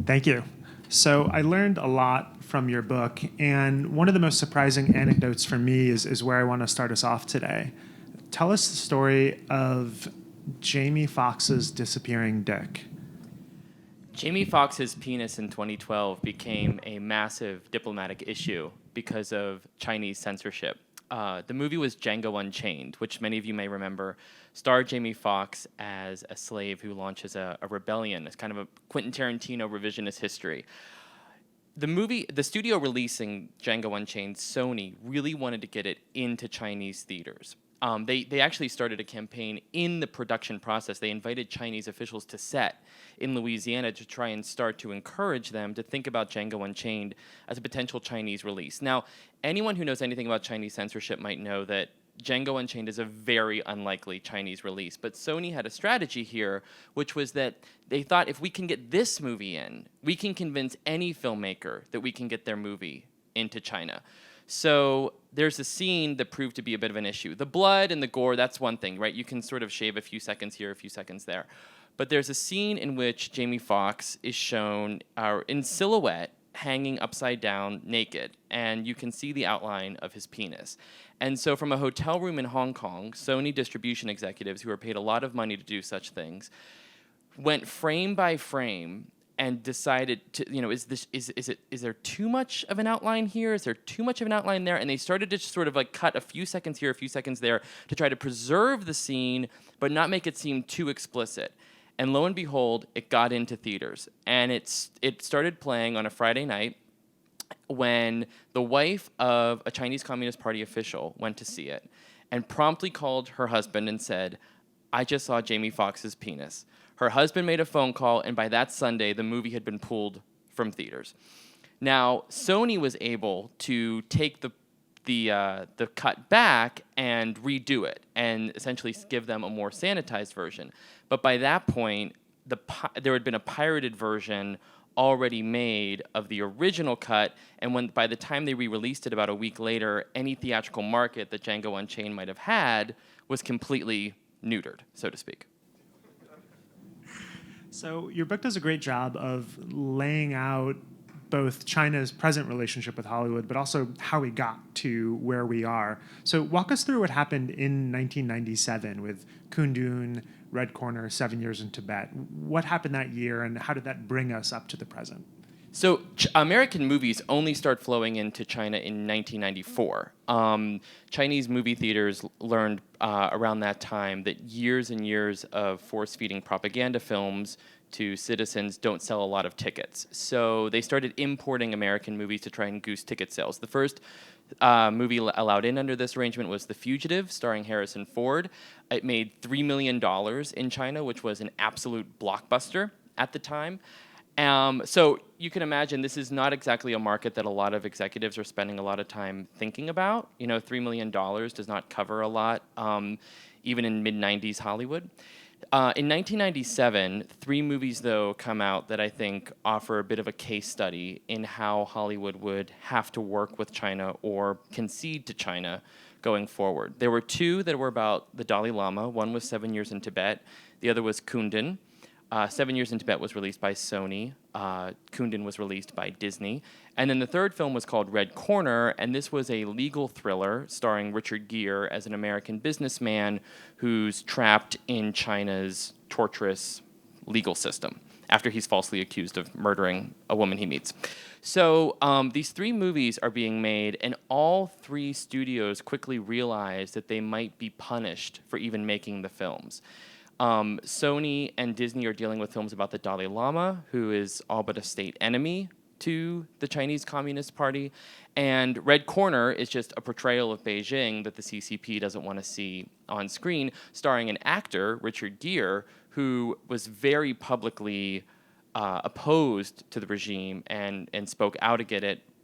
Thank you. So I learned a lot from your book, and one of the most surprising anecdotes for me is where I want to start us off today. Tell us the story of Jamie Foxx's disappearing dick. Jamie Foxx's penis in 2012 became a massive diplomatic issue because of Chinese censorship. The movie was Django Unchained, which many of you may remember, starred Jamie Foxx as a slave who launches a rebellion. It's kind of a Quentin Tarantino revisionist history. The studio releasing Django Unchained, Sony, really wanted to get it into Chinese theaters. They actually started a campaign in the production process. They invited Chinese officials to set in Louisiana to try and start to encourage them to think about Django Unchained as a potential Chinese release. Now, anyone who knows anything about Chinese censorship might know that Django Unchained is a very unlikely Chinese release. But Sony had a strategy here, which was that they thought if we can get this movie in, we can convince any filmmaker that we can get their movie into China. So there's a scene that proved to be a bit of an issue. The blood and the gore, that's one thing, right? You can sort of shave a few seconds here, a few seconds there. But there's a scene in which Jamie Foxx is shown in silhouette, hanging upside down, naked, and you can see the outline of his penis. And so from a hotel room in Hong Kong, Sony distribution executives who are paid a lot of money to do such things went frame by frame and decided to, is there too much of an outline here? Is there too much of an outline there? And they started to just sort of like cut a few seconds here, a few seconds there to try to preserve the scene, but not make it seem too explicit. And lo and behold, it got into theaters. And it started playing on a Friday night when the wife of a Chinese Communist Party official went to see it and promptly called her husband and said, "I just saw Jamie Foxx's penis." Her husband made a phone call, and by that Sunday, the movie had been pulled from theaters. Now, Sony was able to take the cut back and redo it, and essentially give them a more sanitized version. But by that point, there had been a pirated version already made of the original cut, and by the time they re-released it about a week later, any theatrical market that Django Unchained might have had was completely neutered, so to speak. So your book does a great job of laying out both China's present relationship with Hollywood, but also how we got to where we are. So walk us through what happened in 1997 with Kundun, Red Corner, 7 Years in Tibet. What happened that year, and how did that bring us up to the present? So American movies only start flowing into China in 1994. Chinese movie theaters learned around that time that years and years of force-feeding propaganda films to citizens don't sell a lot of tickets. So they started importing American movies to try and goose ticket sales. The first movie allowed in under this arrangement was The Fugitive, starring Harrison Ford. It made $3 million in China, which was an absolute blockbuster at the time. So you can imagine this is not exactly a market that a lot of executives are spending a lot of time thinking about. $3 million does not cover a lot, even in mid-90s Hollywood. In 1997, 3 movies, though, come out that I think offer a bit of a case study in how Hollywood would have to work with China or concede to China going forward. There were 2 that were about the Dalai Lama. One was 7 Years in Tibet. The other was Kundun. 7 Years in Tibet was released by Sony. Kundun was released by Disney. And then the third film was called Red Corner, and this was a legal thriller starring Richard Gere as an American businessman who's trapped in China's torturous legal system after he's falsely accused of murdering a woman he meets. So these 3 movies are being made, and all 3 studios quickly realized that they might be punished for even making the films. Sony and Disney are dealing with films about the Dalai Lama, who is all but a state enemy to the Chinese Communist Party. And Red Corner is just a portrayal of Beijing that the CCP doesn't want to see on screen, starring an actor, Richard Gere, who was very publicly opposed to the regime and spoke out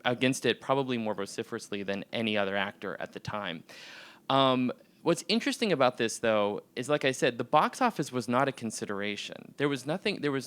against it probably more vociferously than any other actor at the time. What's interesting about this, though, is like I said, the box office was not a consideration. There was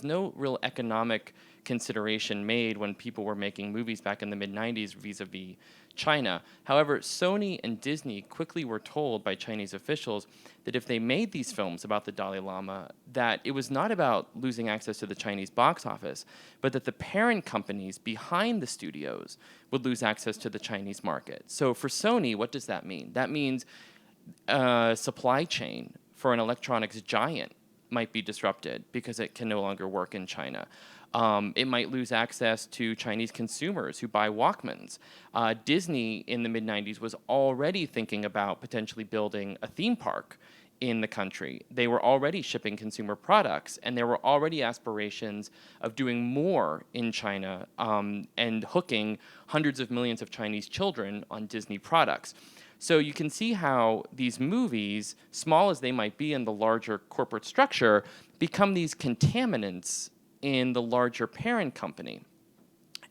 no real economic consideration made when people were making movies back in the mid-90s vis-a-vis China. However, Sony and Disney quickly were told by Chinese officials that if they made these films about the Dalai Lama, that it was not about losing access to the Chinese box office, but that the parent companies behind the studios would lose access to the Chinese market. So for Sony, what does that mean? That means supply chain for an electronics giant might be disrupted because it can no longer work in China. It might lose access to Chinese consumers who buy Walkmans. Disney in the mid-90s was already thinking about potentially building a theme park in the country. They were already shipping consumer products, and there were already aspirations of doing more in China and hooking hundreds of millions of Chinese children on Disney products. So you can see how these movies, small as they might be in the larger corporate structure, become these contaminants in the larger parent company.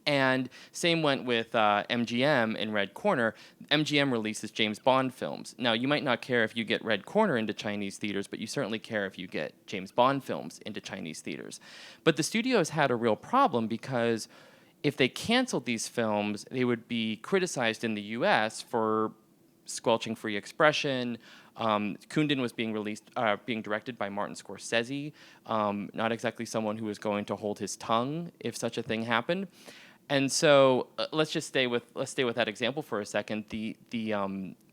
And same went with MGM in Red Corner. MGM releases James Bond films. Now, you might not care if you get Red Corner into Chinese theaters, but you certainly care if you get James Bond films into Chinese theaters. But the studios had a real problem because if they canceled these films, they would be criticized in the US for squelching free expression. Kundun was being directed by Martin Scorsese, not exactly someone who was going to hold his tongue if such a thing happened. And so let's stay with that example for a second. The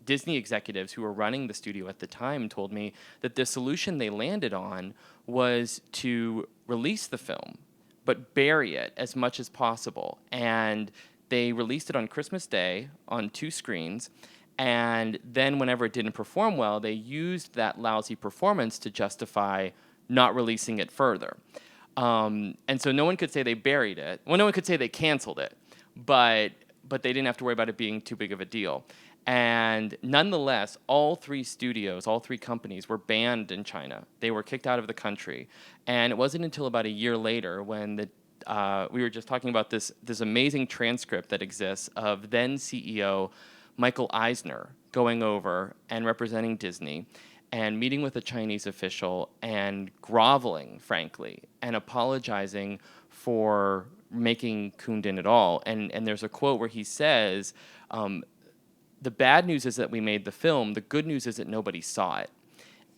Disney executives who were running the studio at the time told me that the solution they landed on was to release the film, but bury it as much as possible. And they released it on Christmas Day on 2 screens. And then whenever it didn't perform well, they used that lousy performance to justify not releasing it further. And so no one could say they buried it. Well, no one could say they canceled it, but they didn't have to worry about it being too big of a deal. And nonetheless, all 3 companies were banned in China. They were kicked out of the country. And it wasn't until about a year later when we were just talking about this amazing transcript that exists of then CEO Michael Eisner going over and representing Disney and meeting with a Chinese official and groveling, frankly, and apologizing for making Kundun at all. And there's a quote where he says, the bad news is that we made the film, the good news is that nobody saw it.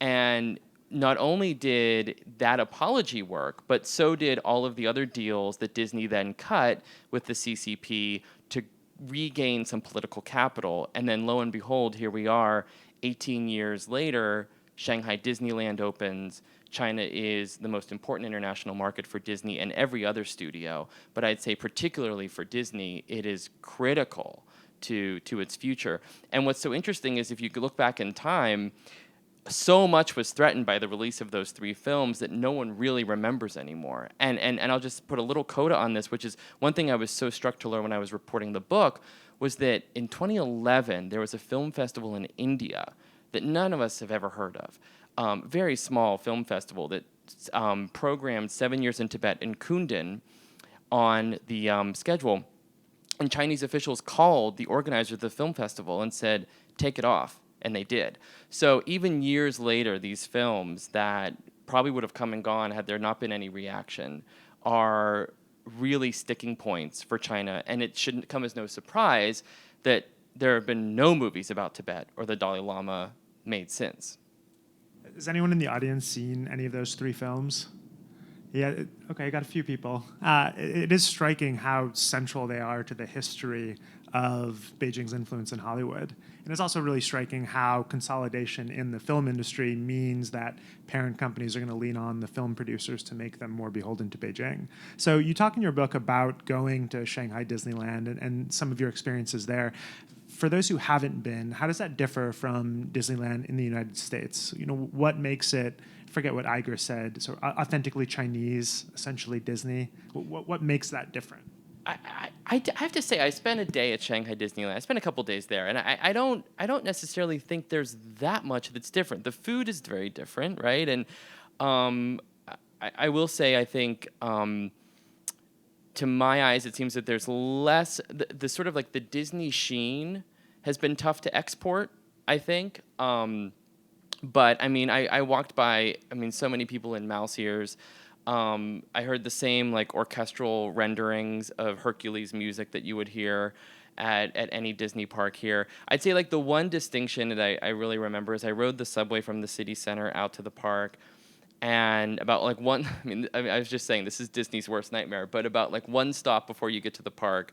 And not only did that apology work, but so did all of the other deals that Disney then cut with the CCP to regain some political capital. And then lo and behold, here we are 18 years later, Shanghai Disneyland opens. China is the most important international market for Disney and every other studio. But I'd say particularly for Disney, it is critical to its future. And what's so interesting is if you look back in time, so much was threatened by the release of those 3 films that no one really remembers anymore. And I'll just put a little coda on this, which is one thing I was so struck to learn when I was reporting the book, was that in 2011, there was a film festival in India that none of us have ever heard of. Very small film festival that programmed 7 Years in Tibet in Kundun on the schedule. And Chinese officials called the organizer of the film festival and said, take it off. And they did. So even years later, these films that probably would have come and gone had there not been any reaction are really sticking points for China. And it shouldn't come as no surprise that there have been no movies about Tibet or the Dalai Lama made since. Has anyone in the audience seen any of those 3 films? Yeah, okay, I got a few people. It is striking how central they are to the history of Beijing's influence in Hollywood. And it's also really striking how consolidation in the film industry means that parent companies are going to lean on the film producers to make them more beholden to Beijing. So you talk in your book about going to Shanghai Disneyland and some of your experiences there. For those who haven't been, how does that differ from Disneyland in the United States? You know, what makes it, I forget what Iger said, so authentically Chinese, essentially Disney? What makes that different? I have to say, I spent a day at Shanghai Disneyland. I spent a couple days there, and I don't necessarily think there's that much that's different. The food is very different, right? And I will say, I think, to my eyes, it seems that there's less, the sort of like the Disney sheen has been tough to export, I think. But I mean, I walked by, I mean, so many people in mouse ears. I heard the same like orchestral renderings of Hercules music that you would hear at any Disney park here. I'd say like the one distinction that I really remember is I rode the subway from the city center out to the park. And about like one, I was just saying this is Disney's worst nightmare, but about like one stop before you get to the park,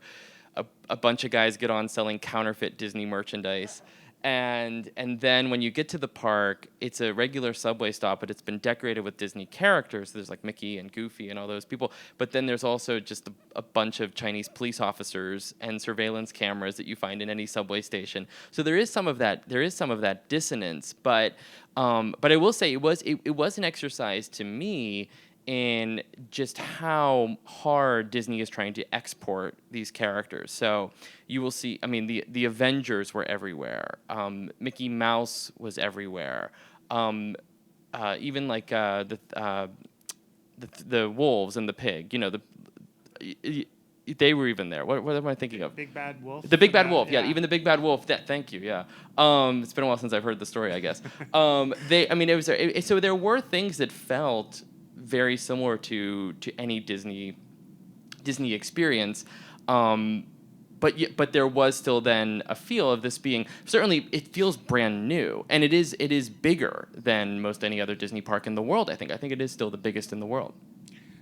a bunch of guys get on selling counterfeit Disney merchandise. And then when you get to the park, it's a regular subway stop, but it's been decorated with Disney characters. There's like Mickey and Goofy and all those people. But then there's also just a bunch of Chinese police officers and surveillance cameras that you find in any subway station. So there is some of that. There is some of that dissonance. But I will say it was an exercise to me in just how hard Disney is trying to export these characters. So you will see, I mean, the Avengers were everywhere. Mickey Mouse was everywhere. Even like the wolves and the pig, you know, they were even there. What am I thinking of? Big Bad Wolf? The Big Bad Wolf, yeah, even the Big Bad Wolf. Thank you, yeah. It's been a while since I've heard the story, I guess. So there were things that felt very similar to any Disney experience, but there was still then a feel of this being, certainly it feels brand new, and it is bigger than most any other Disney park in the world. I think it is still the biggest in the world.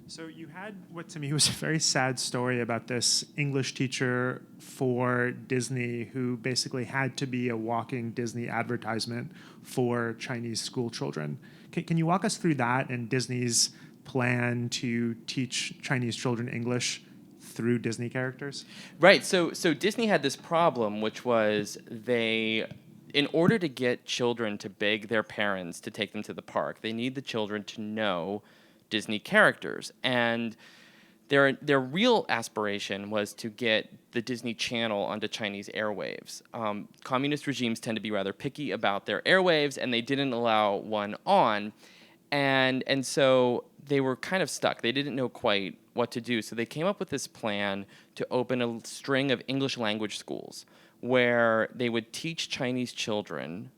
So you had what to me was a very sad story about this English teacher for Disney who basically had to be a walking Disney advertisement for Chinese school children. Can you walk us through that and Disney's plan to teach Chinese children English through Disney characters? Right. So Disney had this problem, which was in order to get children to beg their parents to take them to the park, they need the children to know Disney characters. And their real aspiration was to get the Disney Channel onto Chinese airwaves. Communist regimes tend to be rather picky about their airwaves, and they didn't allow one on. And so they were kind of stuck. They didn't know quite what to do. So they came up with this plan to open a string of English language schools where they would teach Chinese children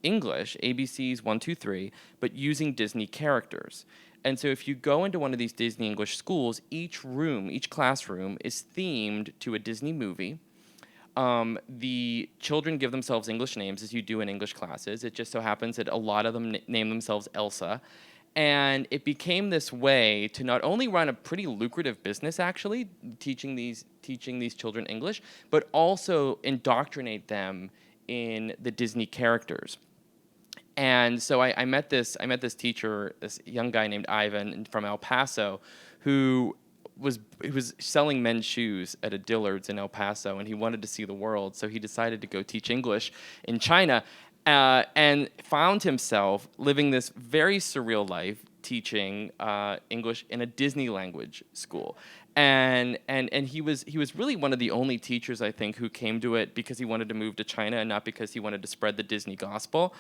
English, ABCs 1, 2, 3, but using Disney characters. And so if you go into one of these Disney English schools, each classroom is themed to a Disney movie. The children give themselves English names, as you do in English classes. It just so happens that a lot of them name themselves Elsa. And it became this way to not only run a pretty lucrative business, actually, teaching these children English, but also indoctrinate them in the Disney characters. And so I met this teacher, this young guy named Ivan from El Paso, who was selling men's shoes at a Dillard's in El Paso, and he wanted to see the world, so he decided to go teach English in China, and found himself living this very surreal life teaching English in a Disney language school. And he was really one of the only teachers, I think, who came to it because he wanted to move to China and not because he wanted to spread the Disney gospel.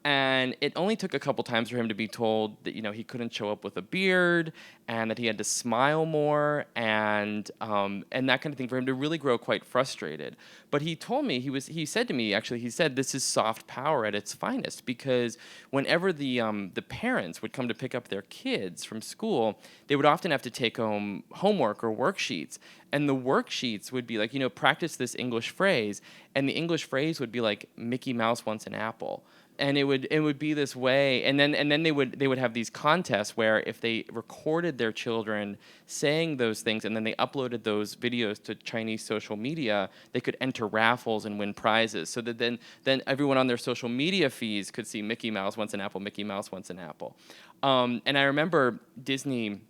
And it only took a couple times for him to be told that, you know, he couldn't show up with a beard and that he had to smile more and that kind of thing for him to really grow quite frustrated. But he told me, he said to me, actually, he said, this is soft power at its finest, because whenever the parents would come to pick up their kids from school, they would often have to take home homework or worksheets. And the worksheets would be like, you know, practice this English phrase. And the English phrase would be like, Mickey Mouse wants an apple. And it would be this way, and then they would have these contests where if they recorded their children saying those things and then they uploaded those videos to Chinese social media, they could enter raffles and win prizes. So that then everyone on their social media feeds could see Mickey Mouse wants an apple, Mickey Mouse wants an apple. And I remember Disney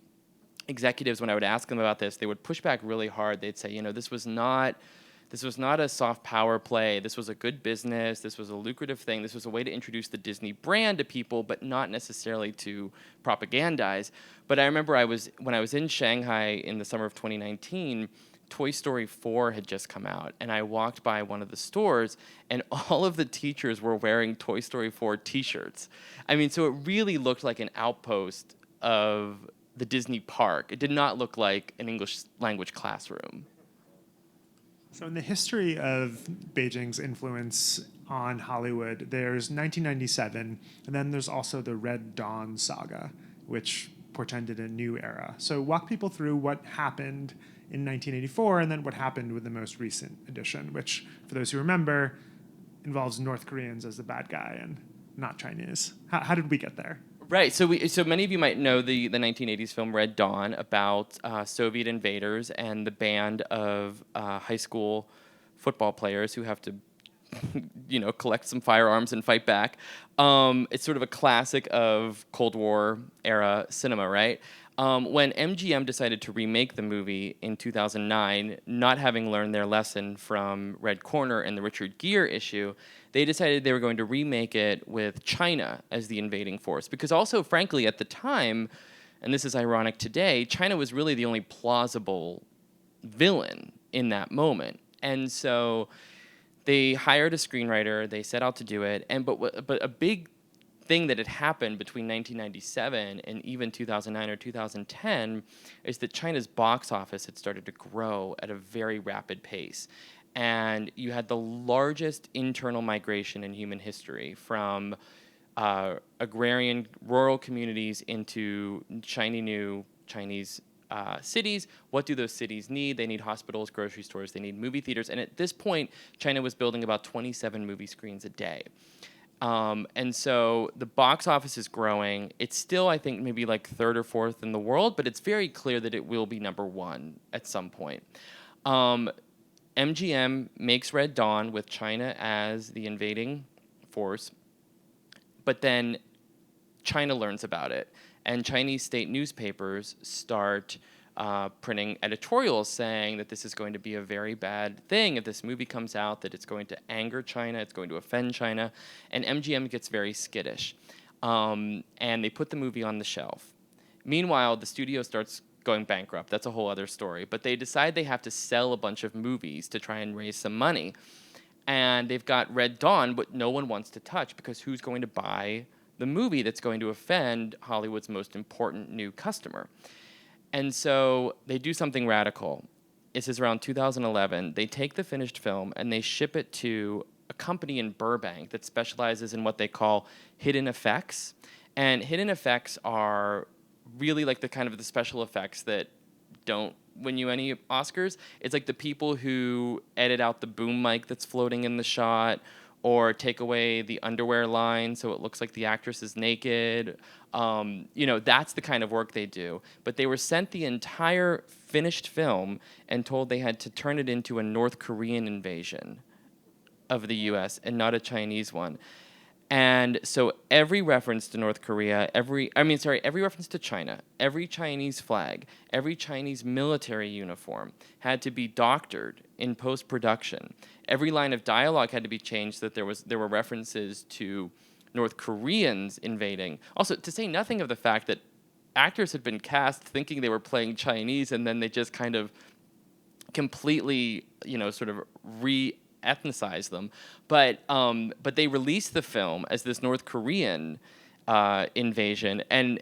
executives, when I would ask them about this, they would push back really hard. They'd say, you know, this was not a soft power play. This was a good business. This was a lucrative thing. This was a way to introduce the Disney brand to people, but not necessarily to propagandize. But I remember when I was in Shanghai in the summer of 2019, Toy Story 4 had just come out, and I walked by one of the stores, and all of the teachers were wearing Toy Story 4 T-shirts. I mean, so it really looked like an outpost of the Disney park. It did not look like an English language classroom. So in the history of Beijing's influence on Hollywood. There's 1997, and then there's also the Red Dawn saga, which portended a new era. So walk people through what happened in 1984 and then what happened with the most recent edition, which, for those who remember, involves North Koreans as the bad guy and not Chinese. How did we get there? Right. So many of you might know the 1980s film Red Dawn about Soviet invaders and the band of high school football players who have to collect some firearms and fight back. It's sort of a classic of Cold War era cinema, right? When MGM decided to remake the movie in 2009, not having learned their lesson from Red Corner and the Richard Gere issue, they decided they were going to remake it with China as the invading force. Because also, frankly, at the time, and this is ironic today, China was really the only plausible villain in that moment. And so they hired a screenwriter, they set out to do it, but a big thing that had happened between 1997 and even 2009 or 2010 is that China's box office had started to grow at a very rapid pace. And you had the largest internal migration in human history from agrarian rural communities into shiny new Chinese cities. What do those cities need? They need hospitals, grocery stores, they need movie theaters. And at this point, China was building about 27 movie screens a day. And so the box office is growing. It's still, I think, maybe like third or fourth in the world, but it's very clear that it will be number one at some point. MGM makes Red Dawn with China as the invading force, but then China learns about it, and Chinese state newspapers start printing editorials saying that this is going to be a very bad thing if this movie comes out, that it's going to anger China, it's going to offend China, and MGM gets very skittish, and they put the movie on the shelf. Meanwhile, the studio starts going bankrupt. That's a whole other story. But they decide they have to sell a bunch of movies to try and raise some money. And they've got Red Dawn, but no one wants to touch because who's going to buy the movie that's going to offend Hollywood's most important new customer? And so they do something radical. This is around 2011. They take the finished film and they ship it to a company in Burbank that specializes in what they call hidden effects. And hidden effects are really like the kind of the special effects that don't win you any Oscars. It's like the people who edit out the boom mic that's floating in the shot, or take away the underwear line so it looks like the actress is naked. That's the kind of work they do. But they were sent the entire finished film and told they had to turn it into a North Korean invasion of the US and not a Chinese one. And so every reference to North Korea, every reference to China, every Chinese flag, every Chinese military uniform had to be doctored in post-production. Every line of dialogue had to be changed so that there were references to North Koreans invading. Also, to say nothing of the fact that actors had been cast thinking they were playing Chinese, and then they just kind of completely, sort of ethnicized them, but they released the film as this North Korean invasion, and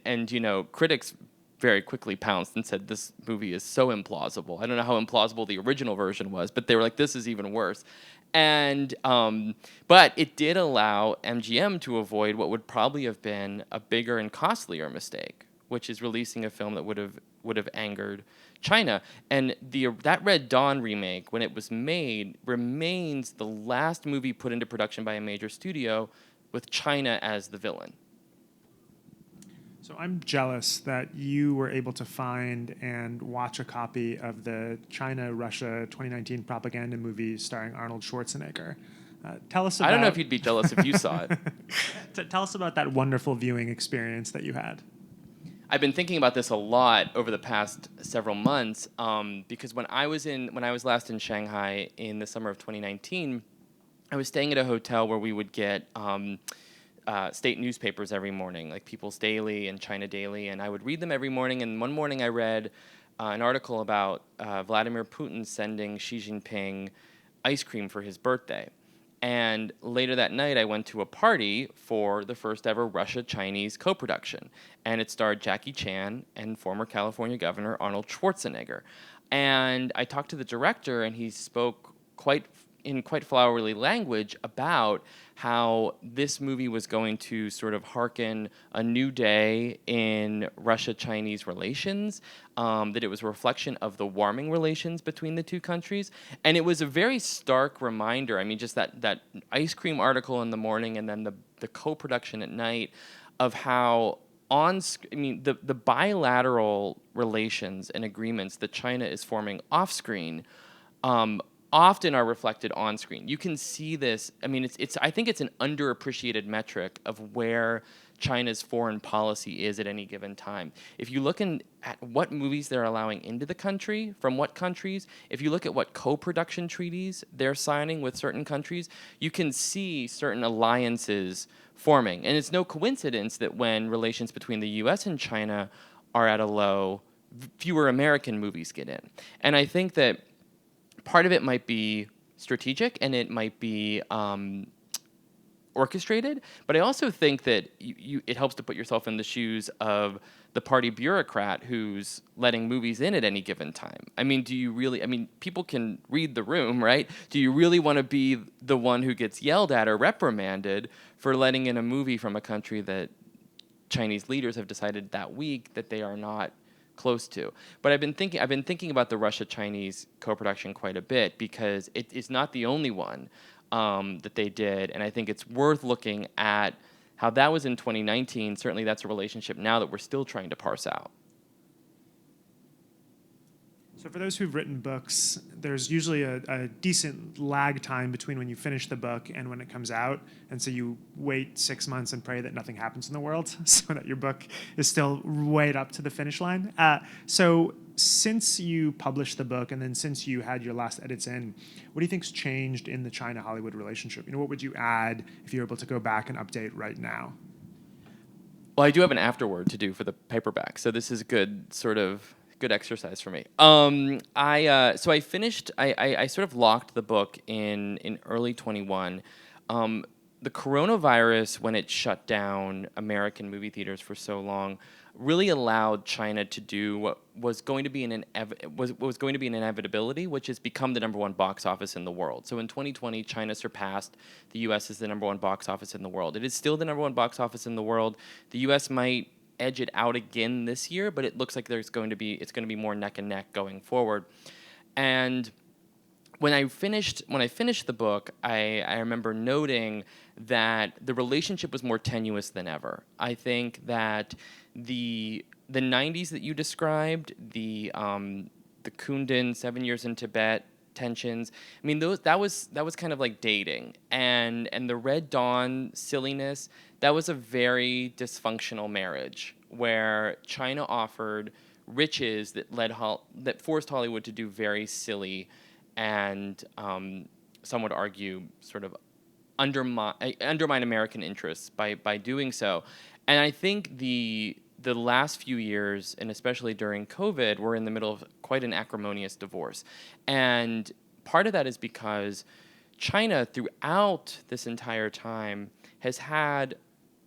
critics very quickly pounced and said this movie is so implausible. I don't know how implausible the original version was, but they were like, this is even worse. And but it did allow MGM to avoid what would probably have been a bigger and costlier mistake, which is releasing a film that would have angered China. And that Red Dawn remake, when it was made, remains the last movie put into production by a major studio with China as the villain. So I'm jealous that you were able to find and watch a copy of the China-Russia 2019 propaganda movie starring Arnold Schwarzenegger. Tell us about... I don't know if you'd be jealous if you saw it. Tell us about that wonderful viewing experience that you had. I've been thinking about this a lot over the past several months because when I was last in Shanghai in the summer of 2019, I was staying at a hotel where we would get state newspapers every morning, like People's Daily and China Daily, and I would read them every morning. And one morning I read an article about Vladimir Putin sending Xi Jinping ice cream for his birthday. And later that night, I went to a party for the first ever Russia-Chinese co-production. And it starred Jackie Chan and former California Governor Arnold Schwarzenegger. And I talked to the director, and he spoke quite in quite flowery language about how this movie was going to sort of hearken a new day in Russia-Chinese relations, that it was a reflection of the warming relations between the two countries. And it was a very stark reminder. I mean, just that ice cream article in the morning and then the co-production at night of how the bilateral relations and agreements that China is forming off-screen often are reflected on screen. You can see this. I mean, I think it's an underappreciated metric of where China's foreign policy is at any given time. If you look at what movies they're allowing into the country, from what countries, if you look at what co-production treaties they're signing with certain countries, you can see certain alliances forming. And it's no coincidence that when relations between the US and China are at a low, fewer American movies get in. And I think that part of it might be strategic and it might be orchestrated, but I also think that it helps to put yourself in the shoes of the party bureaucrat who's letting movies in at any given time. I mean, people can read the room, right? Do you really want to be the one who gets yelled at or reprimanded for letting in a movie from a country that Chinese leaders have decided that week that they are not close to? But I've been thinking about the Russia-Chinese co-production quite a bit because it is not the only one that they did, and I think it's worth looking at how that was in 2019. Certainly that's a relationship now that we're still trying to parse out. So for those who've written books, there's usually a decent lag time between when you finish the book and when it comes out. And so you wait 6 months and pray that nothing happens in the world so that your book is still right up to the finish line. So since you published the book and then since you had your last edits in, what do you think's changed in the China-Hollywood relationship? What would you add if you were able to go back and update right now? Well, I do have an afterword to do for the paperback, so this is good exercise for me. I sort of locked the book in early 21. The coronavirus, when it shut down American movie theaters for so long, really allowed China to do what was going to be an inevitability, which is become the number one box office in the world. So in 2020, China surpassed the U.S. as the number one box office in the world. It is still the number one box office in the world. The U.S. might edge it out again this year, but it looks like it's going to be more neck and neck going forward. And when I finished the book, I remember noting that the relationship was more tenuous than ever. I think that the 90s that you described, the Kundun, 7 years in Tibet tensions, I mean, that was kind of like dating, and the Red Dawn silliness, that was a very dysfunctional marriage where China offered riches that forced Hollywood to do very silly and some would argue sort of undermine American interests by doing so. And I think the last few years, and especially during COVID, we're in the middle of quite an acrimonious divorce. And part of that is because China, throughout this entire time, has had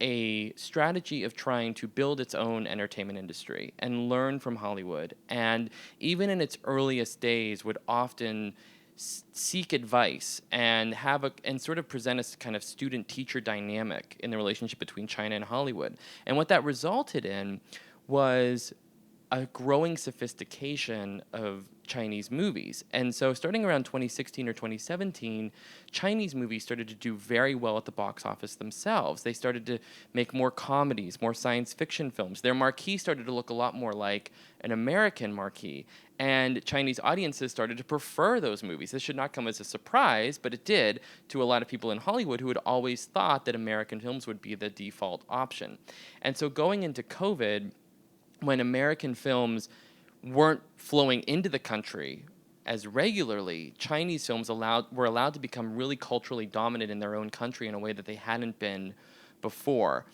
a strategy of trying to build its own entertainment industry and learn from Hollywood. And even in its earliest days would often seek advice and sort of present a kind of student-teacher dynamic in the relationship between China and Hollywood. And what that resulted in was a growing sophistication of Chinese movies. And so starting around 2016 or 2017, Chinese movies started to do very well at the box office themselves. They started to make more comedies, more science fiction films. Their marquee started to look a lot more like an American marquee. And Chinese audiences started to prefer those movies. This should not come as a surprise, but it did to a lot of people in Hollywood who had always thought that American films would be the default option. And so going into COVID, when American films weren't flowing into the country as regularly, Chinese films were allowed to become really culturally dominant in their own country in a way that they hadn't been before.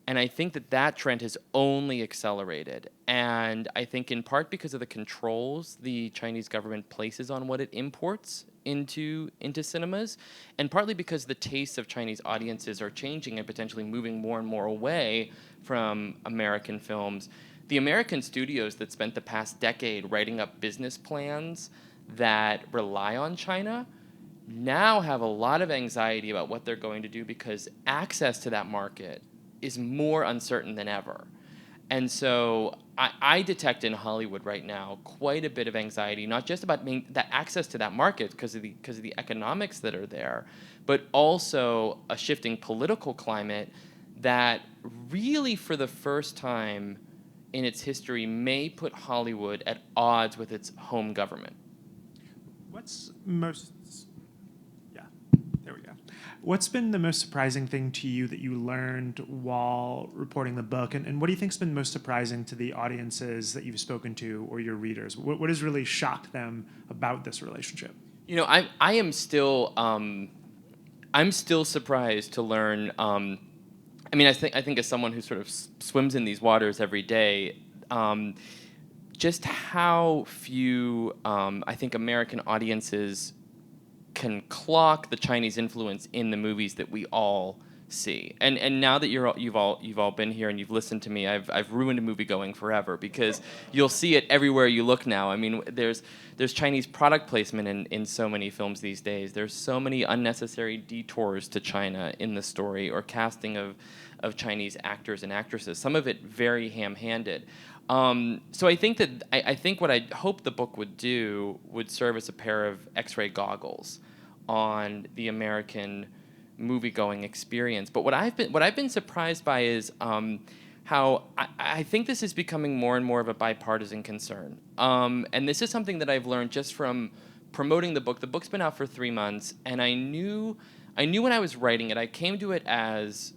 And I think that trend has only accelerated. And I think in part because of the controls the Chinese government places on what it imports into cinemas, and partly because the tastes of Chinese audiences are changing and potentially moving more and more away from American films. The American studios that spent the past decade writing up business plans that rely on China now have a lot of anxiety about what they're going to do because access to that market is more uncertain than ever. And so I detect in Hollywood right now quite a bit of anxiety, not just about that access to that market because of the economics that are there, but also a shifting political climate that really, for the first time in its history, may put Hollywood at odds with its home government. What's been the most surprising thing to you that you learned while reporting the book? And what do you think's been most surprising to the audiences that you've spoken to or your readers? What has really shocked them about this relationship? You know, I am still I'm still surprised to learn. I mean, I think as someone who sort of swims in these waters every day, just how few I think American audiences can clock the Chinese influence in the movies that we all see. And now that you've all been here and you've listened to me, I've ruined movie going forever because you'll see it everywhere you look now. I mean, there's Chinese product placement in so many films these days. There's so many unnecessary detours to China in the story or casting of Chinese actors and actresses. Some of it very ham-handed. So I think that I think what I hope the book would do would serve as a pair of X-ray goggles on the American movie-going experience. But what I've been surprised by is how I think this is becoming more and more of a bipartisan concern. And this is something that I've learned just from promoting the book. The book's been out for 3 months, and I knew when I was writing it, I came to it as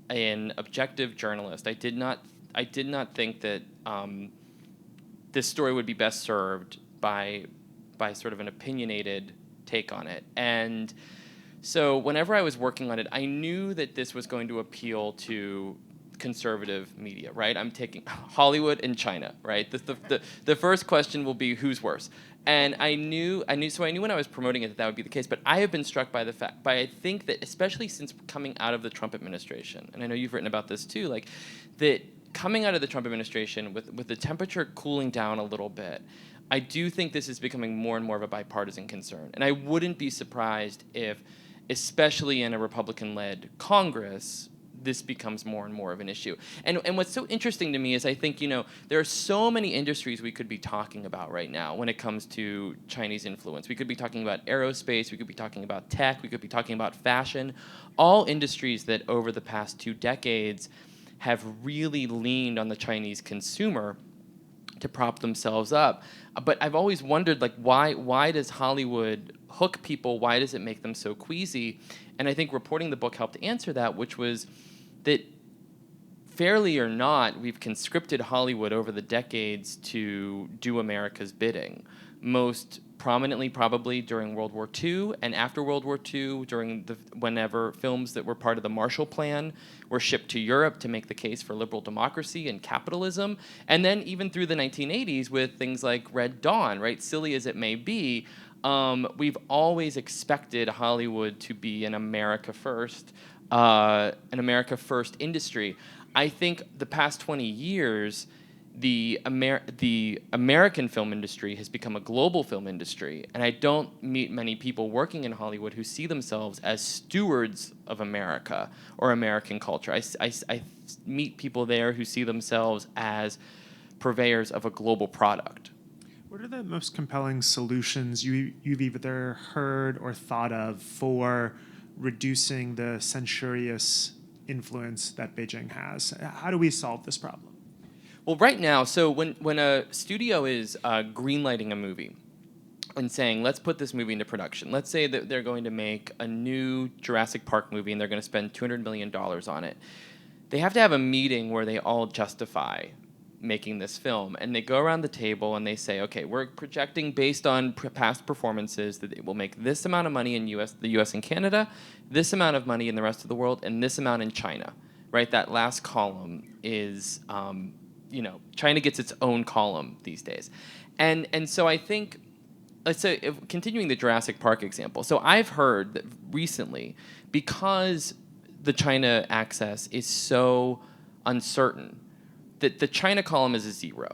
an objective journalist. I did not think that this story would be best served by sort of an opinionated take on it. And so whenever I was working on it, I knew that this was going to appeal to conservative media, right? I'm taking Hollywood and China, right? The first question will be who's worse. And I knew when I was promoting it that would be the case. But I have been struck by I think that especially since coming out of the Trump administration, and I know you've written about this too, like that coming out of the Trump administration with the temperature cooling down a little bit, I do think this is becoming more and more of a bipartisan concern. And I wouldn't be surprised if, especially in a Republican-led Congress, this becomes more and more of an issue. And what's so interesting to me is I think, there are so many industries we could be talking about right now when it comes to Chinese influence. We could be talking about aerospace, we could be talking about tech, we could be talking about fashion, all industries that over the past 2 decades have really leaned on the Chinese consumer to prop themselves up. But I've always wondered, like, why does Hollywood hook people? Why does it make them so queasy? And I think reporting the book helped answer that, which was that, fairly or not, we've conscripted Hollywood over the decades to do America's bidding. Most prominently probably during World War II and after World War II, whenever films that were part of the Marshall Plan were shipped to Europe to make the case for liberal democracy and capitalism, and then even through the 1980s with things like Red Dawn, right? Silly as it may be, we've always expected Hollywood to be an America first industry. I think the past 20 years, the American film industry has become a global film industry, and I don't meet many people working in Hollywood who see themselves as stewards of America or American culture. I meet people there who see themselves as purveyors of a global product. What are the most compelling solutions you've either heard or thought of for reducing the censorious influence that Beijing has? How do we solve this problem? Well, right now, so when a studio is greenlighting a movie and saying, let's put this movie into production, let's say that they're going to make a new Jurassic Park movie and they're going to spend $200 million on it, they have to have a meeting where they all justify making this film. And they go around the table and they say, okay, we're projecting based on past performances that it will make this amount of money in the US and Canada, this amount of money in the rest of the world, and this amount in China, right? That last column is, China gets its own column these days. And so I think, let's say, continuing the Jurassic Park example, so I've heard that recently, because the China access is so uncertain, that the China column is a 0,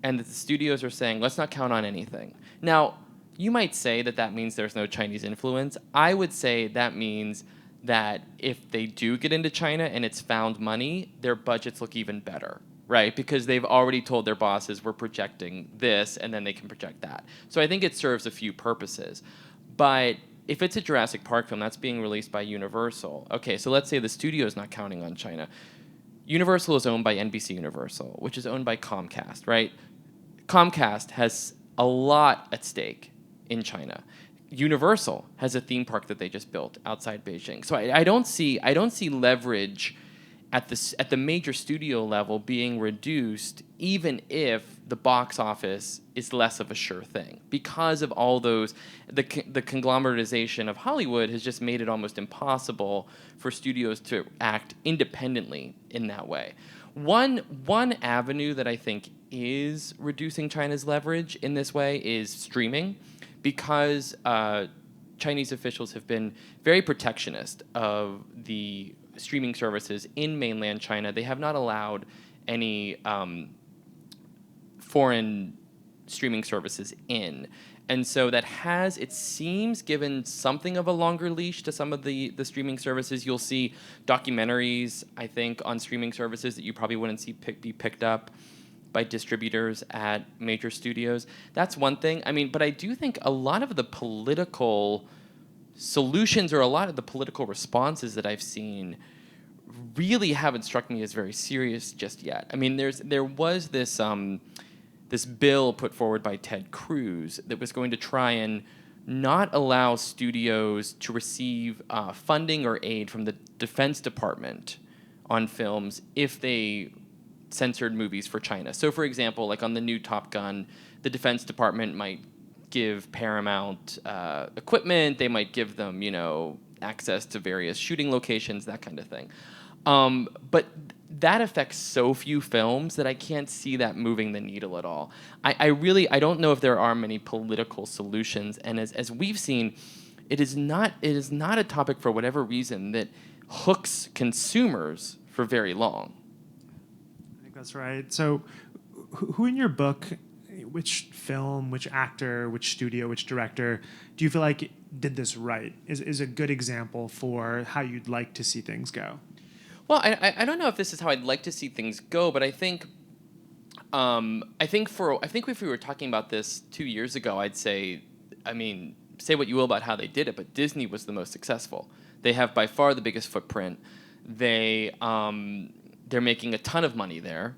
and that the studios are saying, let's not count on anything. Now, You might say that that means there's no Chinese influence. I would say that means that if they do get into China and it's found money, their budgets look even better, right? Because they've already told their bosses, we're projecting this, and then they can project that. So I think it serves a few purposes. But if it's a Jurassic Park film that's being released by Universal, okay, so let's say the studio's not counting on China. Universal is owned by NBC Universal, which is owned by Comcast, right? Comcast has a lot at stake in China. Universal has a theme park that they just built outside Beijing. So I don't see leverage at the major studio level being reduced, even if the box office is less of a sure thing, because of all those the conglomeratization of Hollywood has just made it almost impossible for studios to act independently in that way. One avenue that I think is reducing China's leverage in this way is streaming, because Chinese officials have been very protectionist of the streaming services in mainland China. They have not allowed any foreign streaming services in. And so that has, it seems, given something of a longer leash to some of the streaming services. You'll see documentaries, I think, on streaming services that you probably wouldn't see be picked up by distributors at major studios. That's one thing. I mean, but I do think a lot of the political solutions or a lot of the political responses that I've seen really haven't struck me as very serious just yet. I mean, there was this this bill put forward by Ted Cruz that was going to try and not allow studios to receive funding or aid from the Defense Department on films if they censored movies for China. So, for example, like on the new Top Gun, the Defense Department might give Paramount equipment. They might give them, access to various shooting locations, that kind of thing. But that affects so few films that I can't see that moving the needle at all. I don't know if there are many political solutions. And as we've seen, it is not a topic, for whatever reason, that hooks consumers for very long. I think that's right. So who in your book, which film, which actor, which studio, which director, do you feel like did this right, is a good example for how you'd like to see things go? Well, I don't know if this is how I'd like to see things go, but I think if we were talking about this 2 years ago, I'd say, say what you will about how they did it, but Disney was the most successful. They have by far the biggest footprint. They're making a ton of money there.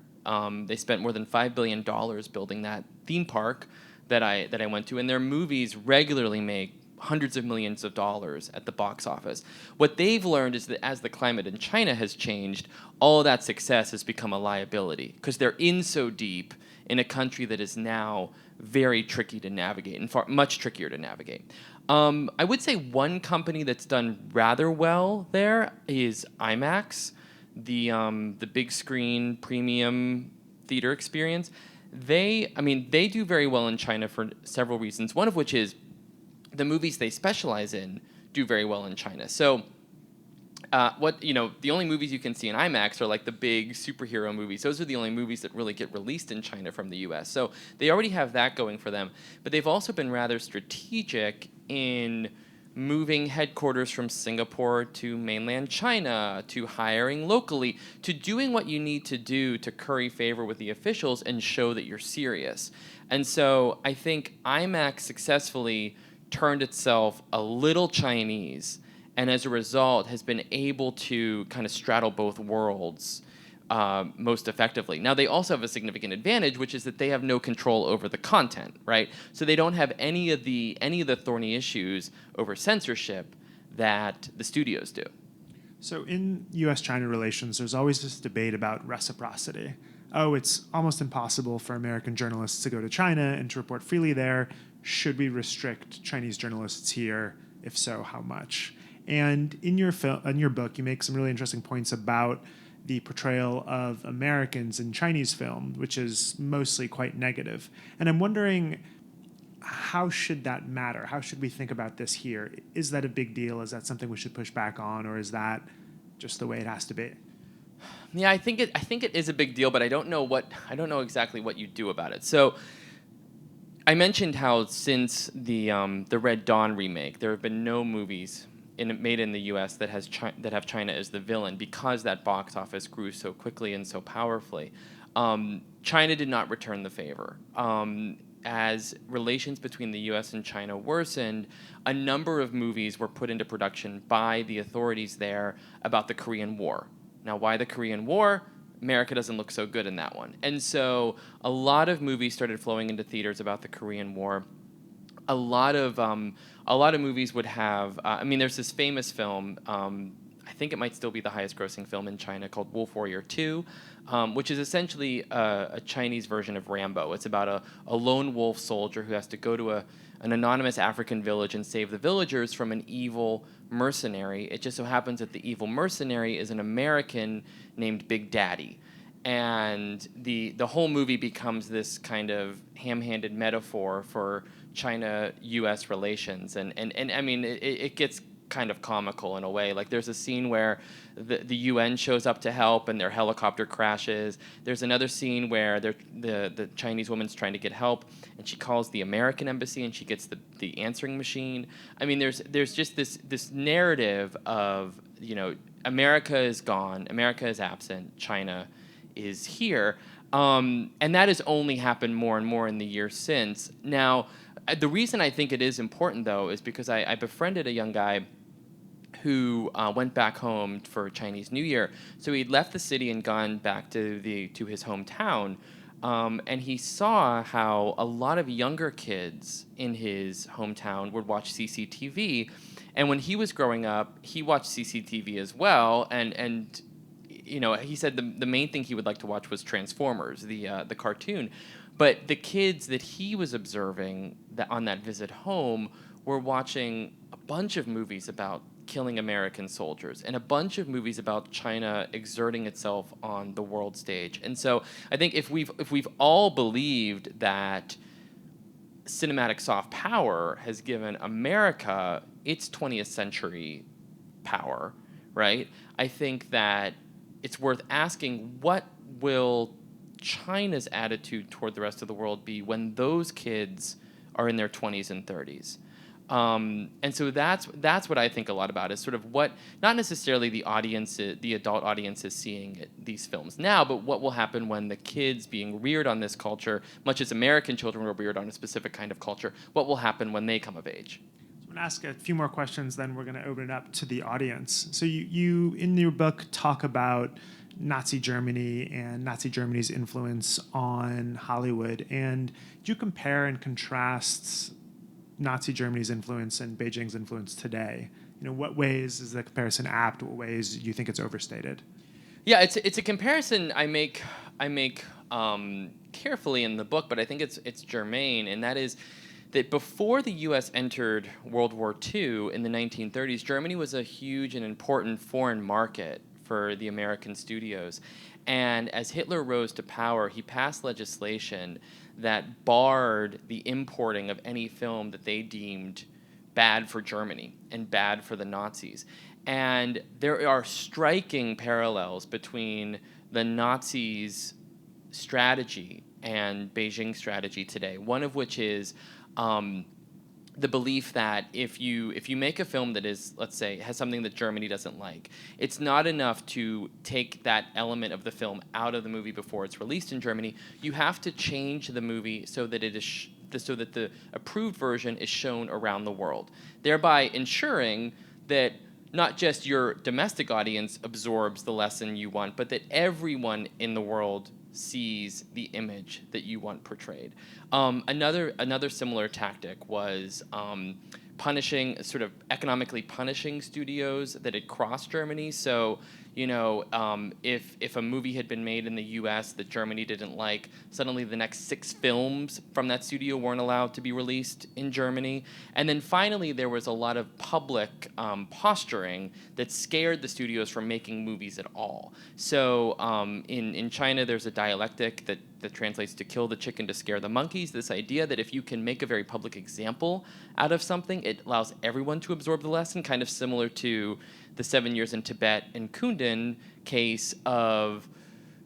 They spent more than $5 billion building that theme park that I went to, and their movies regularly make hundreds of millions of dollars at the box office. What they've learned is that as the climate in China has changed, all of that success has become a liability because they're in so deep in a country that is now very tricky to navigate and much trickier to navigate. I would say one company that's done rather well there is IMAX, the big screen premium theater experience. They do very well in China for several reasons, one of which is the movies they specialize in do very well in China. So the only movies you can see in IMAX are like the big superhero movies. Those are the only movies that really get released in China from the US. So they already have that going for them. But they've also been rather strategic in moving headquarters from Singapore to mainland China, to hiring locally, to doing what you need to do to curry favor with the officials and show that you're serious. And so I think IMAX successfully turned itself a little Chinese, and as a result has been able to kind of straddle both worlds most effectively. Now, they also have a significant advantage, which is that they have no control over the content, right? So they don't have any of the thorny issues over censorship that the studios do. So in U.S.-China relations, there's always this debate about reciprocity. Oh, it's almost impossible for American journalists to go to China and to report freely there. Should we restrict Chinese journalists here? If so, how much? And in your book, you make some really interesting points about the portrayal of Americans in Chinese film, which is mostly quite negative. And I'm wondering, how should that matter? How should we think about this here? Is that a big deal? Is that something we should push back on, or is that just the way it has to be? Yeah, I think it is a big deal, but I don't know exactly what you do about it. So I mentioned how since the Red Dawn remake, there have been no movies made in the U.S. that have China as the villain because that box office grew so quickly and so powerfully. China did not return the favor. As relations between the U.S. and China worsened, a number of movies were put into production by the authorities there about the Korean War. Now, why the Korean War? America doesn't look so good in that one. And so a lot of movies started flowing into theaters about the Korean War. A lot of movies would have. There's this famous film. I think it might still be the highest-grossing film in China, called Wolf Warrior 2, which is essentially a Chinese version of Rambo. It's about a lone wolf soldier who has to go to an anonymous African village and save the villagers from an evil mercenary. It just so happens that the evil mercenary is an American named Big Daddy. And the whole movie becomes this kind of ham-handed metaphor for China-U.S. relations. And I mean, it gets kind of comical in a way. Like, there's a scene where the UN shows up to help and their helicopter crashes. There's another scene where the Chinese woman's trying to get help and she calls the American embassy and she gets the answering machine. I mean, there's just this narrative of, America is gone, America is absent, China is here. And that has only happened more and more in the years since. Now, the reason I think it is important, though, is because I befriended a young guy who went back home for Chinese New Year. So he'd left the city and gone back to his hometown, and he saw how a lot of younger kids in his hometown would watch CCTV. And when he was growing up, he watched CCTV as well, and he said the main thing he would like to watch was Transformers, the cartoon. But the kids that he was observing on that visit home were watching a bunch of movies about killing American soldiers and a bunch of movies about China exerting itself on the world stage. And so I think if we've all believed that cinematic soft power has given America its 20th century power, right? I think that it's worth asking, what will China's attitude toward the rest of the world be when those kids are in their 20s and 30s? And so that's what I think a lot about, is sort of what, not necessarily the adult audience is seeing these films now, but what will happen when the kids being reared on this culture, much as American children were reared on a specific kind of culture, what will happen when they come of age? I'm going to ask a few more questions, then we're going to open it up to the audience. So you in your book talk about Nazi Germany and Nazi Germany's influence on Hollywood, and do you compare and contrast Nazi Germany's influence and Beijing's influence today? What ways is the comparison apt? What ways do you think it's overstated? Yeah, it's a comparison I make carefully in the book, but I think it's germane, and that is that before the U.S. entered World War II in the 1930s, Germany was a huge and important foreign market for the American studios. And as Hitler rose to power, he passed legislation that barred the importing of any film that they deemed bad for Germany and bad for the Nazis. And there are striking parallels between the Nazis' strategy and Beijing's strategy today, one of which is the belief that if you make a film that is, let's say, has something that Germany doesn't like, it's not enough to take that element of the film out of the movie before it's released in Germany. You have to change the movie so that it is so that the approved version is shown around the world, thereby ensuring that not just your domestic audience absorbs the lesson you want, but that everyone in the world sees the image that you want portrayed. Another similar tactic was sort of economically punishing studios that had crossed Germany. So, if a movie had been made in the U.S. that Germany didn't like, suddenly the next 6 films from that studio weren't allowed to be released in Germany. And then finally, there was a lot of public posturing that scared the studios from making movies at all. So in China, there's a dialectic that translates to kill the chicken to scare the monkeys, this idea that if you can make a very public example out of something, it allows everyone to absorb the lesson, kind of similar to the 7 Years in Tibet and Kundun case of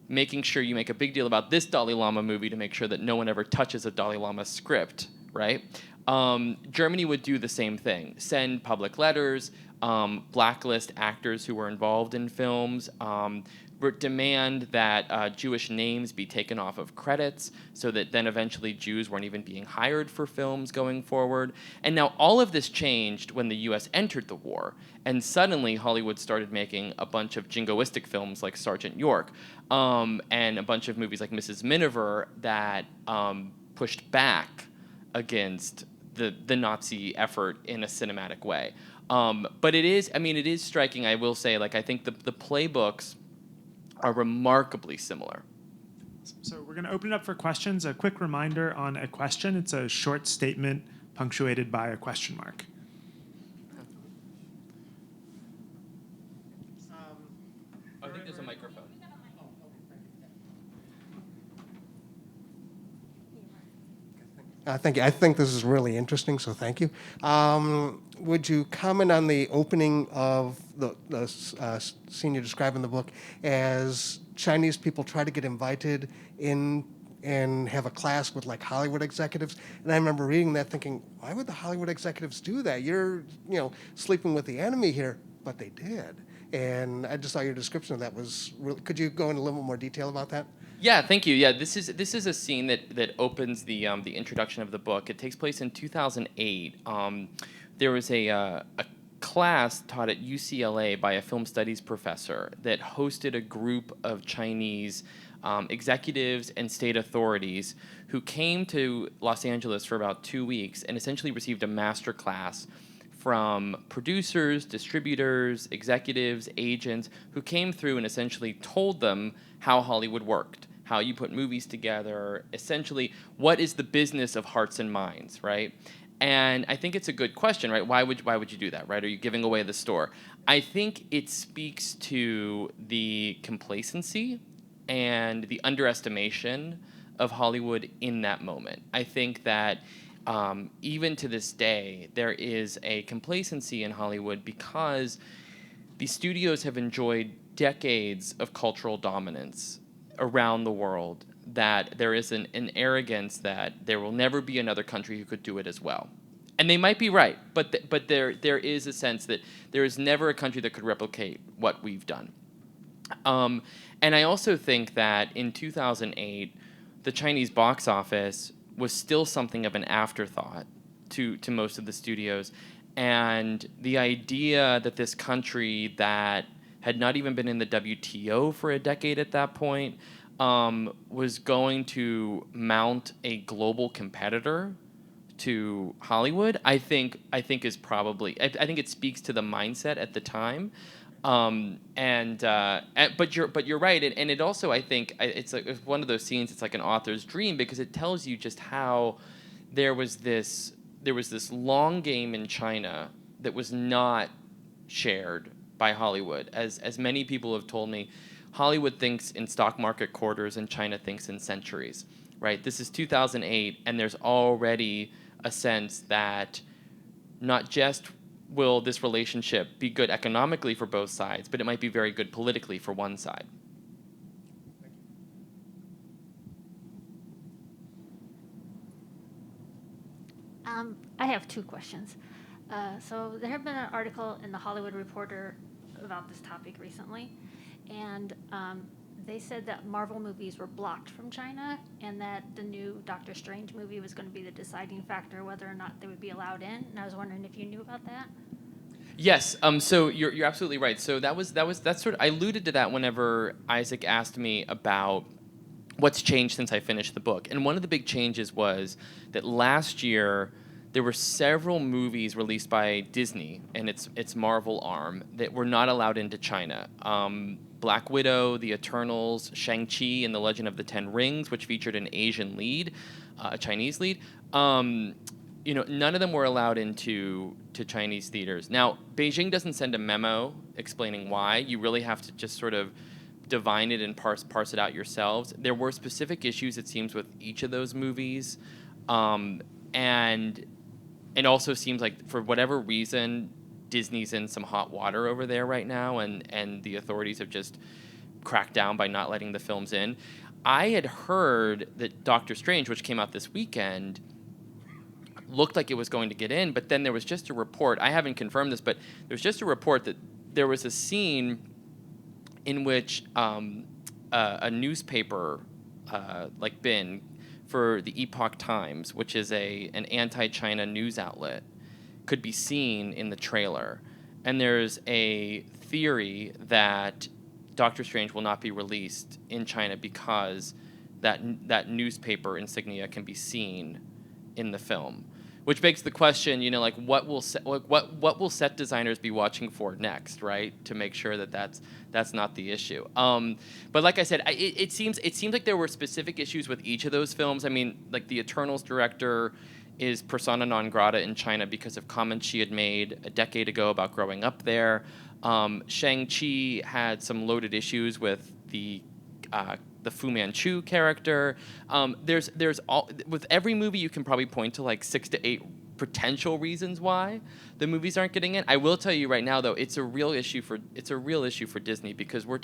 making sure you make a big deal about this Dalai Lama movie to make sure that no one ever touches a Dalai Lama script right? Germany would do the same thing, send public letters, blacklist actors who were involved in films, demand that Jewish names be taken off of credits so that then eventually Jews weren't even being hired for films going forward. And now all of this changed when the US entered the war, and suddenly Hollywood started making a bunch of jingoistic films like Sergeant York, and a bunch of movies like Mrs. Miniver that pushed back against the Nazi effort in a cinematic way. But it is striking, I will say, like I think the playbooks are remarkably similar. So we're going to open it up for questions. A quick reminder on a question. It's a short statement punctuated by a question mark. I think there's a microphone. Thank you. I think this is really interesting, so thank you. Would you comment on the opening of the scene you describe in the book as Chinese people try to get invited in and have a class with like Hollywood executives? And I remember reading that thinking, why would the Hollywood executives do that? You're, sleeping with the enemy here, but they did. And I just thought your description of that was really, could you go into a little more detail about that? Yeah, thank you. Yeah, this is a scene that opens the introduction of the book. It takes place in 2008. There was a class taught at UCLA by a film studies professor that hosted a group of Chinese executives and state authorities who came to Los Angeles for about 2 weeks and essentially received a master class from producers, distributors, executives, agents who came through and essentially told them how Hollywood worked, how you put movies together, essentially what is the business of hearts and minds, right? And I think it's a good question, right? Why would you do that, right? Are you giving away the store? I think it speaks to the complacency and the underestimation of Hollywood in that moment. I think that even to this day, there is a complacency in Hollywood because the studios have enjoyed decades of cultural dominance around the world, that there is an arrogance that there will never be another country who could do it as well. And they might be right, but there is a sense that there is never a country that could replicate what we've done. And I also think that in 2008, the Chinese box office was still something of an afterthought to most of the studios. And the idea that this country that had not even been in the WTO for a decade at that point was going to mount a global competitor to Hollywood, I think is probably, I think it speaks to the mindset at the time. But you're right, and it also, I think it's one of those scenes. It's like an author's dream because it tells you just how there was this long game in China that was not shared by Hollywood. As many people have told me, Hollywood thinks in stock market quarters and China thinks in centuries. Right? This is 2008, and there's already a sense that not just will this relationship be good economically for both sides, but it might be very good politically for one side. I have two questions. So there have been an article in the Hollywood Reporter about this topic recently, and they said that Marvel movies were blocked from China and that the new Doctor Strange movie was going to be the deciding factor whether or not they would be allowed in. And I was wondering if you knew about that. Yes. So you're absolutely right. So that's sort of, I alluded to that whenever Isaac asked me about what's changed since I finished the book. And one of the big changes was that last year there were several movies released by Disney and its Marvel arm that were not allowed into China. Black Widow, The Eternals, Shang-Chi and the Legend of the Ten Rings, which featured an Asian lead, a Chinese lead. None of them were allowed into Chinese theaters. Now, Beijing doesn't send a memo explaining why. You really have to just sort of divine it and parse it out yourselves. There were specific issues, it seems, with each of those movies. And it also seems like, for whatever reason, Disney's in some hot water over there right now, and the authorities have just cracked down by not letting the films in. I had heard that Doctor Strange, which came out this weekend, looked like it was going to get in, but then there was just a report. I haven't confirmed this, but there was just a report that there was a scene in which a newspaper bin for the Epoch Times, which is an anti-China news outlet, could be seen in the trailer. And there's a theory that Doctor Strange will not be released in China because that newspaper insignia can be seen in the film, which begs the question, what will set designers be watching for next, right, to make sure that that's not the issue. But like I said, it seems like there were specific issues with each of those films. I mean, like the Eternals director is persona non grata in China because of comments she had made a decade ago about growing up there. Shang-Chi had some loaded issues with the Fu Manchu character. There's with every movie you can probably point to like 6 to 8 potential reasons why the movies aren't getting in. I will tell you right now though, it's a real issue for Disney, because if we're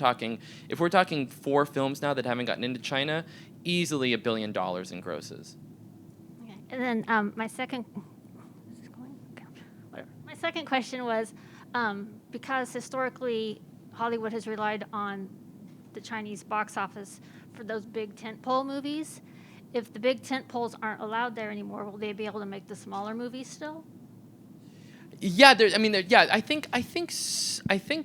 talking 4 films now that haven't gotten into China, easily $1 billion in grosses. Okay. And then my second question was, because historically Hollywood has relied on the Chinese box office for those big tentpole movies. If the big tentpoles aren't allowed there anymore, will they be able to make the smaller movies still? Yeah, I think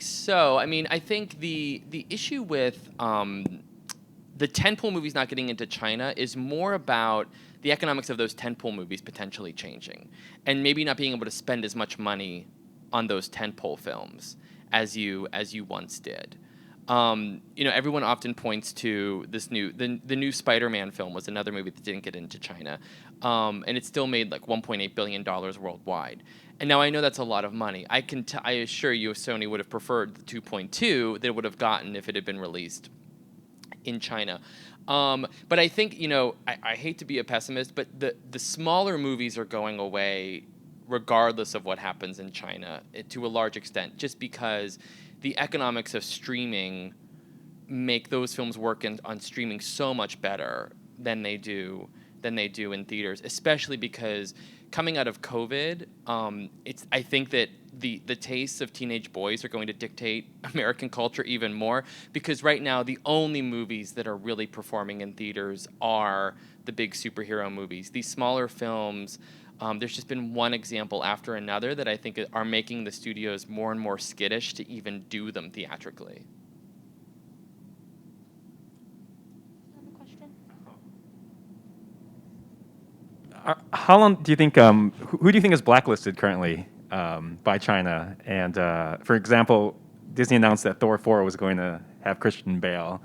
so. I mean, I think the issue with the tentpole movies not getting into China is more about the economics of those tentpole movies potentially changing, and maybe not being able to spend as much money on those tentpole films as you once did. Everyone often points to the new Spider-Man film was another movie that didn't get into China, and it still made like $1.8 billion worldwide. And now I know that's a lot of money. I assure you, Sony would have preferred the 2.2 that it would have gotten if it had been released in China. But I think I hate to be a pessimist, but the smaller movies are going away regardless of what happens in China to a large extent, just because the economics of streaming make those films work on streaming so much better than they do in theaters, especially because coming out of COVID, I think that the tastes of teenage boys are going to dictate American culture even more, because right now the only movies that are really performing in theaters are the big superhero movies. These smaller films, there's just been one example after another that I think are making the studios more and more skittish to even do them theatrically. Another question? How long do you think, who do you think is blacklisted currently by China? And for example, Disney announced that Thor 4 was going to have Christian Bale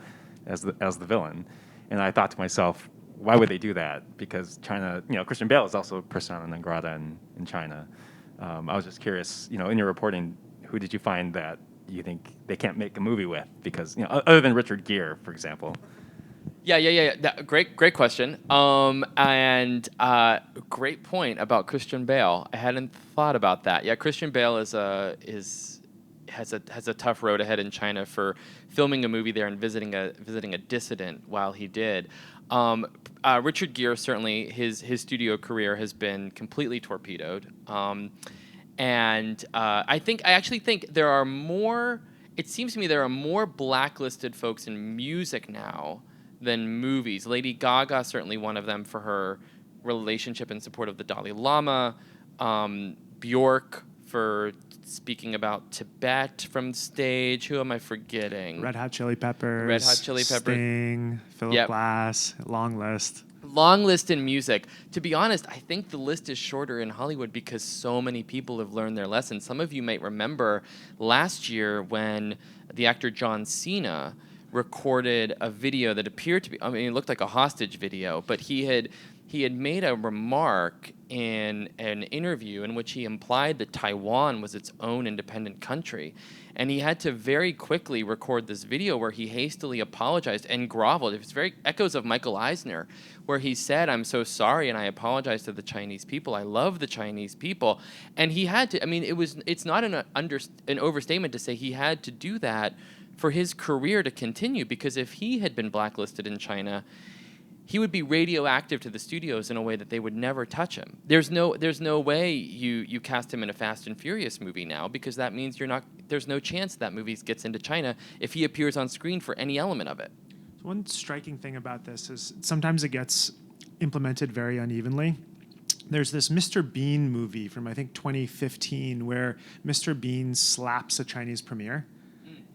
as the villain. And I thought to myself, why would they do that? Because China, Christian Bale is also persona non grata in China. I was just curious, in your reporting, who did you find that you think they can't make a movie with? Because, other than Richard Gere, for example. Yeah. Great question. And great point about Christian Bale. I hadn't thought about that. Yeah, Christian Bale has a tough road ahead in China for filming a movie there and visiting a dissident while he did. Richard Gere, certainly his studio career has been completely torpedoed. And I actually think there are more. It seems to me there are more blacklisted folks in music now than movies. Lady Gaga, certainly one of them for her relationship and support of the Dalai Lama. Bjork for speaking about Tibet from stage. Who am I forgetting? Red Hot Chili Peppers. Sting, Philip Glass, long list. Long list in music. To be honest, I think the list is shorter in Hollywood because so many people have learned their lesson. Some of you might remember last year when the actor John Cena recorded a video that appeared to be, it looked like a hostage video, but he had made a remark in an interview in which he implied that Taiwan was its own independent country. And he had to very quickly record this video where he hastily apologized and groveled. It was very echoes of Michael Eisner, where he said, "I'm so sorry and I apologize to the Chinese people. I love the Chinese people." And he had to, it's not an overstatement to say he had to do that for his career to continue, because if he had been blacklisted in China, he would be radioactive to the studios in a way that they would never touch him. There's no way you cast him in a Fast and Furious movie now, because that means there's no chance that movie gets into China if he appears on screen for any element of it. One striking thing about this is sometimes it gets implemented very unevenly. There's this Mr. Bean movie from, I think, 2015 where Mr. Bean slaps a Chinese premiere.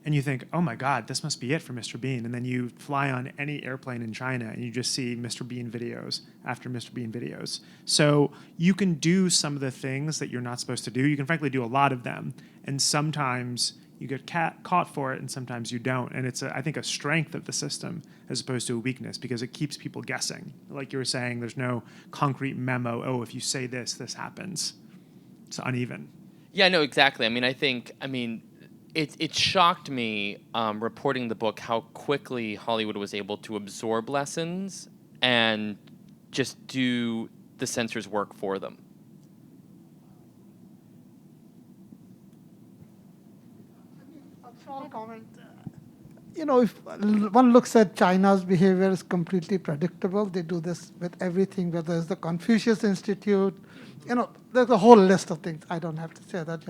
And you think, oh my God, this must be it for Mr. Bean. And then you fly on any airplane in China and you just see Mr. Bean videos after Mr. Bean videos. So you can do some of the things that you're not supposed to do. You can frankly do a lot of them. And sometimes you get caught for it and sometimes you don't. And it's, I think, a strength of the system as opposed to a weakness, because it keeps people guessing. Like you were saying, there's no concrete memo, oh, if you say this, this happens. It's uneven. Yeah, no, exactly. It shocked me reporting the book how quickly Hollywood was able to absorb lessons and just do the censors' work for them. Small comment. If one looks at China's behavior, is completely predictable. They do this with everything, whether it's the Confucius Institute, there's a whole list of things. I don't have to say that.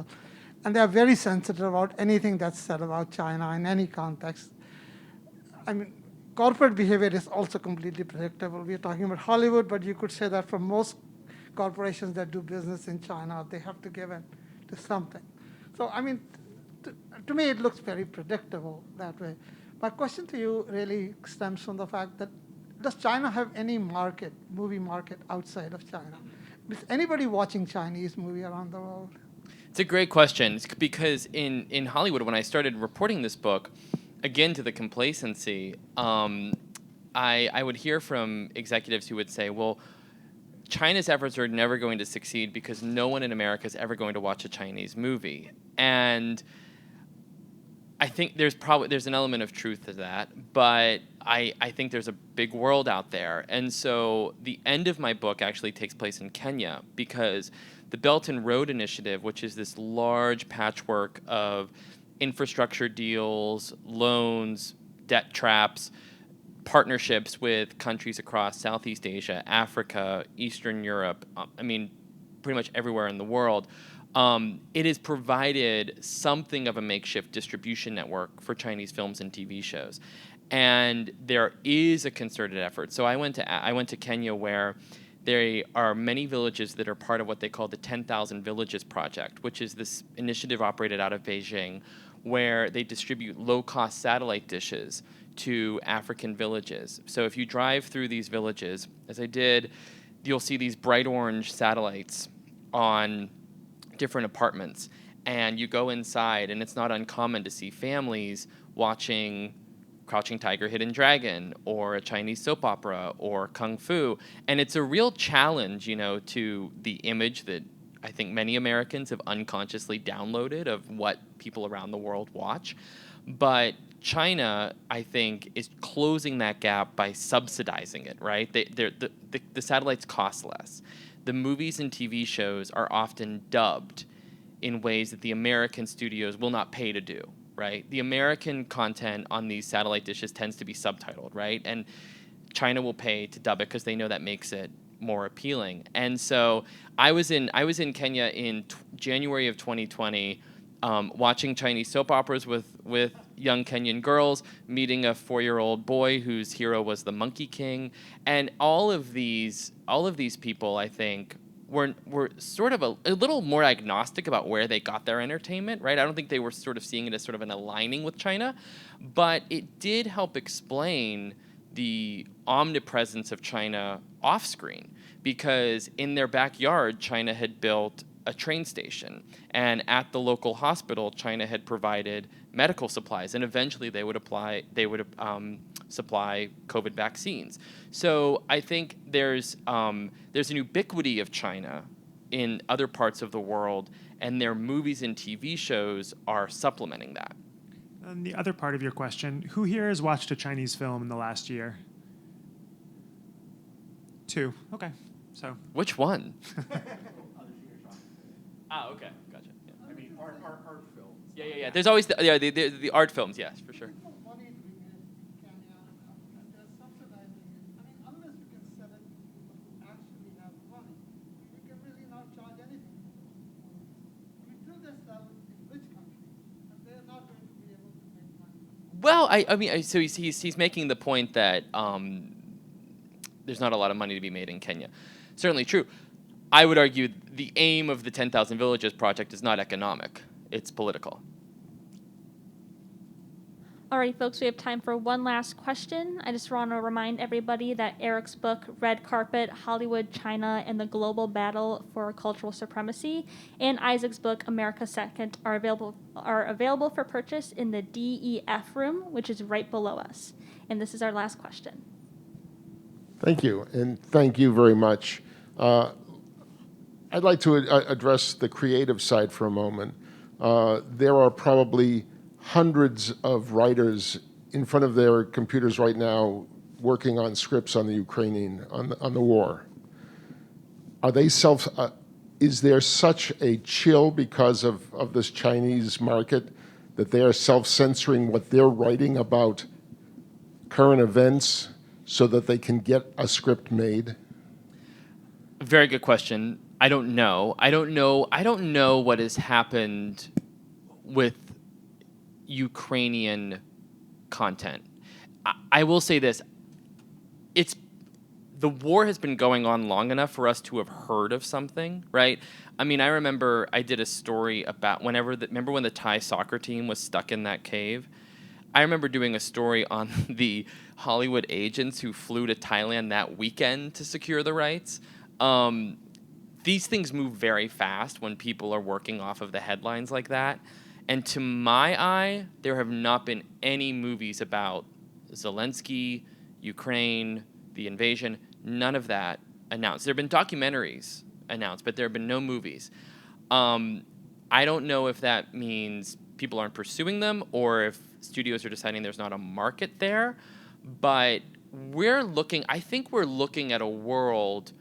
And they are very sensitive about anything that's said about China in any context. Corporate behavior is also completely predictable. We're talking about Hollywood, but you could say that for most corporations that do business in China, they have to give in to something. So, to me, it looks very predictable that way. My question to you really stems from the fact that, does China have any movie market outside of China? Is anybody watching Chinese movie around the world? It's a great question, because in Hollywood, when I started reporting this book, again, to the complacency, I would hear from executives who would say, well, China's efforts are never going to succeed because no one in America is ever going to watch a Chinese movie. And I think there's an element of truth to that, but I think there's a big world out there. And so the end of my book actually takes place in Kenya, because the Belt and Road Initiative, which is this large patchwork of infrastructure deals, loans, debt traps, partnerships with countries across Southeast Asia, Africa, Eastern Europe, pretty much everywhere in the world, it has provided something of a makeshift distribution network for Chinese films and TV shows. And there is a concerted effort. So I went to Kenya, where there are many villages that are part of what they call the 10,000 Villages Project, which is this initiative operated out of Beijing, where they distribute low-cost satellite dishes to African villages. So if you drive through these villages, as I did, you'll see these bright orange satellites on different apartments. And you go inside, and it's not uncommon to see families watching Crouching Tiger, Hidden Dragon, or a Chinese soap opera, or Kung Fu. And it's a real challenge, to the image that I think many Americans have unconsciously downloaded of what people around the world watch. But China, I think, is closing that gap by subsidizing it, right? The satellites cost less. The movies and TV shows are often dubbed in ways that the American studios will not pay to do, right? The American content on these satellite dishes tends to be subtitled, right? And China will pay to dub it because they know that makes it more appealing. And so I was in Kenya in January of 2020, watching Chinese soap operas with young Kenyan girls, meeting a 4-year-old boy whose hero was the Monkey King, and all of these people, I think, were sort of a little more agnostic about where they got their entertainment, right? I don't think they were sort of seeing it as sort of an aligning with China, but it did help explain the omnipresence of China off-screen, because in their backyard, China had built a train station, and at the local hospital, China had provided medical supplies, and eventually they would supply COVID vaccines. So I think there's an ubiquity of China in other parts of the world, and their movies and TV shows are supplementing that. And the other part of your question, who here has watched a Chinese film in the last year? 2. Okay. So which one? Okay, gotcha. Yeah. Art films. Yeah. There's always the art films, yes, for sure. Money to be made in Kenya, and they're subsidizing it. Unless so he's making the point that there's not a lot of money to be made in Kenya. Certainly true. I would argue the aim of the 10,000 Villages project is not economic. It's political. All right, folks, we have time for one last question. I just want to remind everybody that Erich's book, Red Carpet, Hollywood, China, and the Global Battle for Cultural Supremacy, and Isaac's book, America Second, are available for purchase in the DEF room, which is right below us. And this is our last question. Thank you, and thank you very much. I'd like to address the creative side for a moment. There are probably hundreds of writers in front of their computers right now working on scripts on the Ukrainian, on the war. Are they is there such a chill because of this Chinese market that they are self-censoring what they're writing about current events so that they can get a script made? Very good question. I don't know what has happened with Ukrainian content. I will say this. The war has been going on long enough for us to have heard of something, right? I mean, I remember I did a story about remember when the Thai soccer team was stuck in that cave? I remember doing a story on the Hollywood agents who flew to Thailand that weekend to secure the rights. These things move very fast when people are working off of the headlines like that. And to my eye, there have not been any movies about Zelensky, Ukraine, the invasion, none of that announced. There have been documentaries announced, but there have been no movies. I don't know if that means people aren't pursuing them or if studios are deciding there's not a market there, but I think we're looking at a world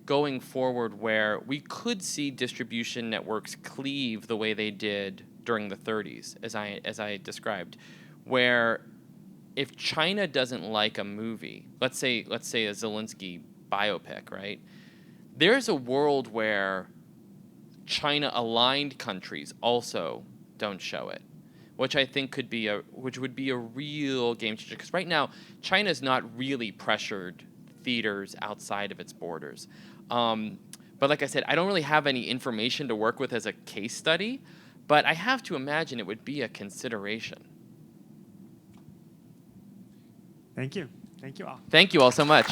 going forward where we could see distribution networks cleave the way they did during the 30s, as I described, where if China doesn't like a movie, let's say a Zelensky biopic, right? There's a world where China-aligned countries also don't show it, which I think would be a real game changer. Because right now, China's not really pressured theaters outside of its borders. But like I said, I don't really have any information to work with as a case study, but I have to imagine it would be a consideration. Thank you. Thank you all. Thank you all so much.